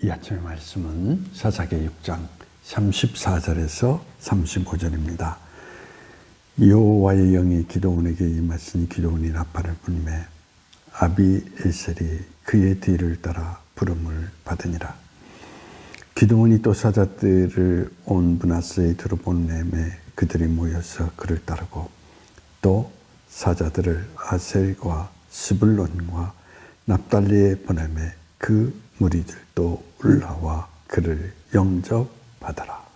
이 아침의 말씀은 사사기 6장 34절에서 35절입니다. 여호와의 영이 기드온에게 임하시니 기드온이 나팔을 불매 아비에셀이 그의 뒤를 따라 부름을 받으니라. 기드온이 또 사자들을 온 브나스에 들어보내매 그들이 모여서 그를 따르고 또 사자들을 아셀과 스불론과 납달리에 보내매 그 무리들도 올라와 그를 영접하더라.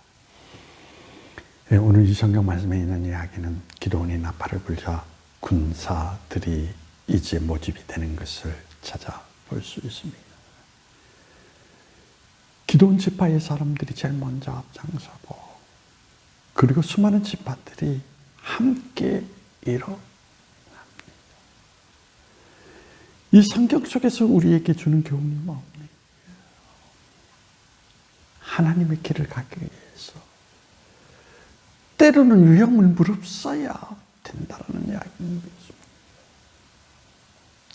오늘 이 성경 말씀에 있는 이야기는 기드온이 나팔을 불자 군사들이 이제 모집이 되는 것을 찾아볼 수 있습니다. 기드온 지파의 사람들이 제일 먼저 앞장서고 그리고 수많은 지파들이 함께 일어납니다. 이 성경 속에서 우리에게 주는 교훈이 뭡니까? 하나님의 길을 가기 위해서 때로는 위험을 무릅써야 된다는 이야기입니다.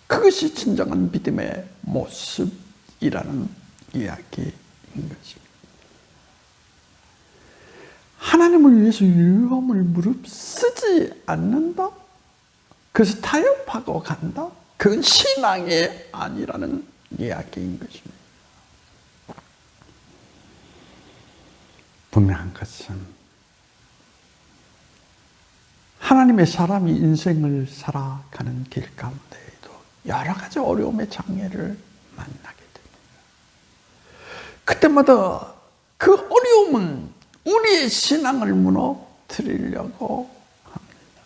그것이 진정한 믿음의 모습이라는 이야기인 것입니다. 하나님을 위해서 위험을 무릅쓰지 않는다? 그래서 타협하고 간다? 그건 신앙이 아니라는 이야기인 것입니다. 분명한 것은 하나님의 사람이 인생을 살아가는 길 가운데에도 여러 가지 어려움의 장애를 만나게 됩니다. 그때마다 그 어려움은 우리의 신앙을 무너뜨리려고 합니다.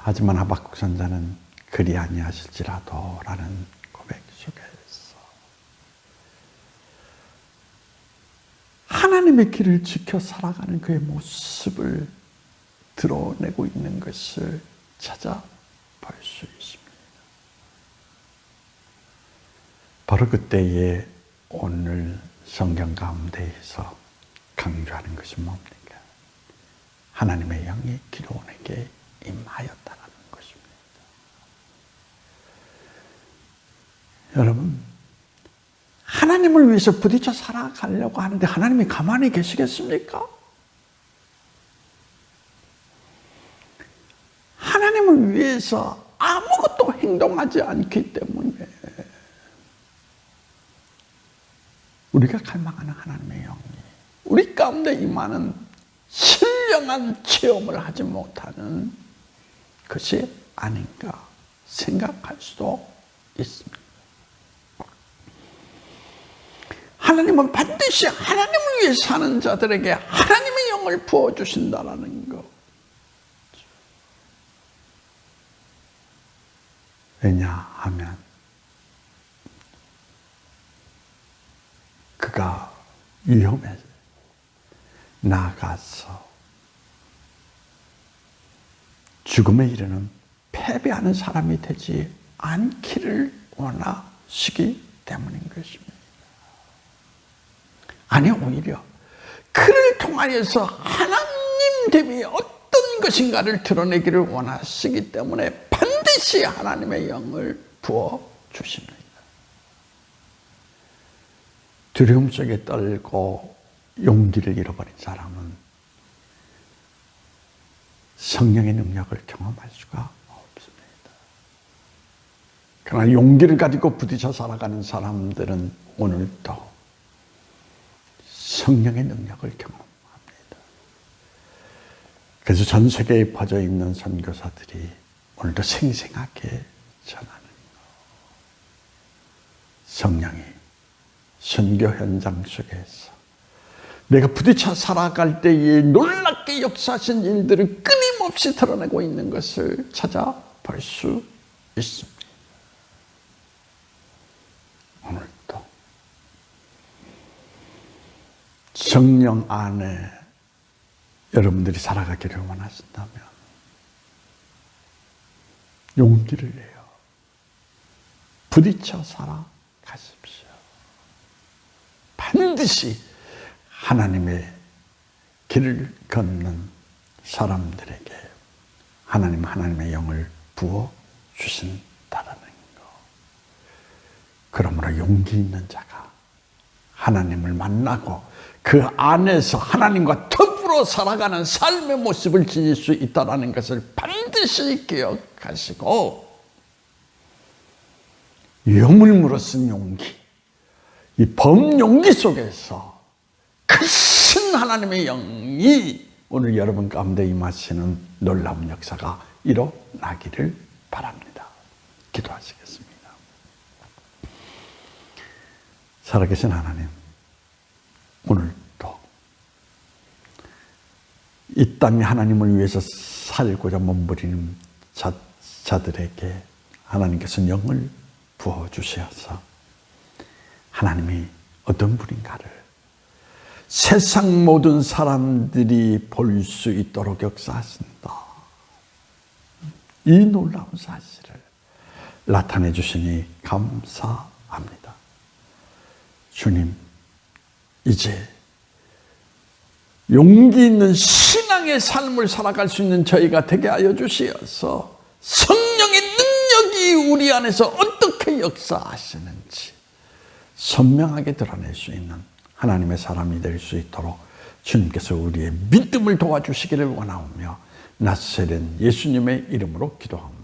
하지만 하박국 선자는 그리 아니하실지라도 라는 고백 속에서 하나님의 길을 지켜 살아가는 그의 모습을 드러내고 있는 것을 찾아볼 수 있습니다. 바로 그때에 오늘 성경 가운데에서 강조하는 것이 뭡니까? 하나님의 영이 기드온에게 임하였다는 것입니다. 여러분, 하나님을 위해서 부딪혀 살아가려고 하는데 하나님이 가만히 계시겠습니까? 하나님을 위해서 아무것도 행동하지 않기 때문에 우리가 갈망하는 하나님의 영이 우리 가운데 임하는 신령한 체험을 하지 못하는 것이 아닌가 생각할 수도 있습니다. 하나님은 반드시 하나님을 위해 사는 자들에게 하나님의 영을 부어주신다는 것. 왜냐하면 그가 위험에 나아가서 죽음에 이르는 패배하는 사람이 되지 않기를 원하시기 때문인 것입니다. 아니, 오히려 그를 통하여서 하나님됨이 어떤 것인가를 드러내기를 원하시기 때문에 반드시 하나님의 영을 부어주십니다. 두려움 속에 떨고 용기를 잃어버린 사람은 성령의 능력을 경험할 수가 없습니다. 그러나 용기를 가지고 부딪혀 살아가는 사람들은 오늘도 성령의 능력을 경험합니다. 그래서 전 세계에 퍼져 있는 선교사들이 오늘도 생생하게 전하는 것. 성령이 선교 현장 속에서 내가 부딪혀 살아갈 때에 놀랍게 역사하신 일들을 끊임없이 드러내고 있는 것을 찾아볼 수 있습니다. 오늘도 성령 안에 여러분들이 살아가기를 원하신다면 용기를 내요. 부딪혀 살아가십시오. 반드시 하나님의 길을 걷는 사람들에게 하나님의 영을 부어 주신다라는 것. 그러므로 용기 있는 자가 하나님을 만나고 그 안에서 하나님과 더불어 살아가는 삶의 모습을 지닐 수 있다는 것을 반드시 기억하시고, 염을 물었은 용기, 이 범용기 속에서 크신 하나님의 영이 오늘 여러분 가운데 임하시는 놀라운 역사가 일어나기를 바랍니다. 기도하시겠습니다. 살아계신 하나님, 오늘도 이 땅에 하나님을 위해서 살고자 몸부리는 자들에게 하나님께서 영을 부어주셔서 하나님이 어떤 분인가를 세상 모든 사람들이 볼 수 있도록 역사하신다. 이 놀라운 사실을 나타내 주시니 감사합니다. 주님, 이제 용기 있는 신앙의 삶을 살아갈 수 있는 저희가 되게 하여 주시어서 성령의 능력이 우리 안에서 어떻게 역사하시는지 선명하게 드러낼 수 있는 하나님의 사람이 될 수 있도록 주님께서 우리의 믿음을 도와주시기를 원하오며 나사렛 예수님의 이름으로 기도합니다.